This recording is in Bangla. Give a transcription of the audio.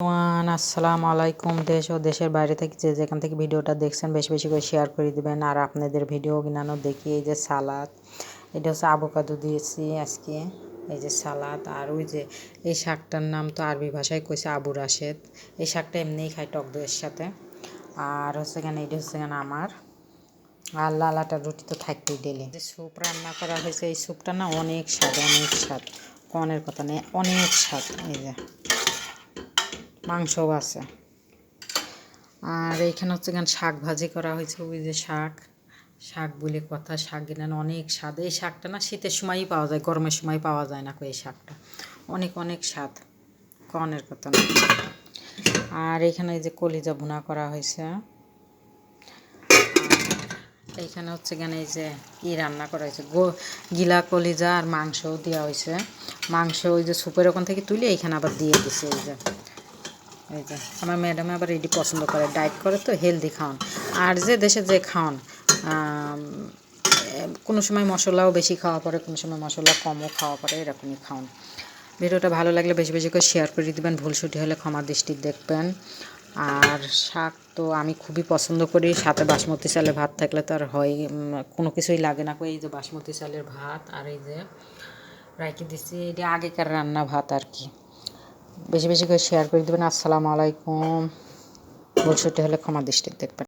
আসসালামু আলাইকুম। দেশ ও দেশের বাইরে থেকে যে যেখান থেকে ভিডিওটা দেখছেন বেশি বেশি করে শেয়ার করে দিবেন। আর আপনাদের ভিডিও বানানো দেখি এই যে সালাদ, এটা হচ্ছে আভোকাডো দিয়েছি আজকে। এই যে সালাদ, আর ওই যে এই শাকটার নাম তো আরবি ভাষায় কইছে আবু রাশেদ। এই শাকটা এমনিই খাই টক দইয়ের সাথে। আর হচ্ছে কেন এটা হচ্ছে কেন আমার আর লাল আটার রুটি তো থাকতেই ডেলি। যে স্যুপ রান্না করা হয়েছে, এই স্যুপটা না অনেক স্বাদ, অনেক স্বাদ, কনের কথা নেই, অনেক স্বাদ। এই যে মাংসও আছে। আর এইখানে হচ্ছে কেন শাক ভাজি করা হয়েছে, ওই যে শাক, শাক বলে কথা, শাক কিনেন অনেক স্বাদ। এই শাকটা না শীতের সময়ই পাওয়া যায়, গরমের সময় পাওয়া যায় না। এই শাকটা অনেক অনেক স্বাদ, কনের কথা না। আর এইখানে এই যে কলিজা ভুনা করা হয়েছে। এইখানে হচ্ছে কেন এই যে রান্না করা হয়েছে, গিলা কলিজা আর মাংসও দেওয়া হয়েছে। মাংস ওই যে স্যুপের ওখান থেকে তুলে এইখানে আবার দিয়ে দিছে। এই যে আমার ম্যাডামে আবার এটি পছন্দ করে, ডায়েট করে তো, হেলদি খাওয়ান। আর যে দেশে যে খাওয়ান, কোনো সময় মশলাও বেশি খাওয়া পড়ে, কোনো সময় মশলা কমও খাওয়া পড়ে, এরকমই খাওয়ান। ভিডিওটা ভালো লাগলে বেশি বেশি করে শেয়ার করে দিবেন, ভুলসুটি হলে ক্ষমা দৃষ্টি দেখবেন। আর শাক তো আমি খুবই পছন্দ করি, সাথে বাসমতি চালের ভাত থাকলে তো আর হয়, কোনো কিছুই লাগে না। এই যে বাসমতি চালের ভাত, আর এই যে রাইখে দিচ্ছি, এটা আগেকার রান্না ভাত আর কি। বেশি বেশি করে শেয়ার করে দেবেন। আসসালামু আলাইকুম। ভুলসুটি হলে ক্ষমা দৃষ্টি দেখবেন।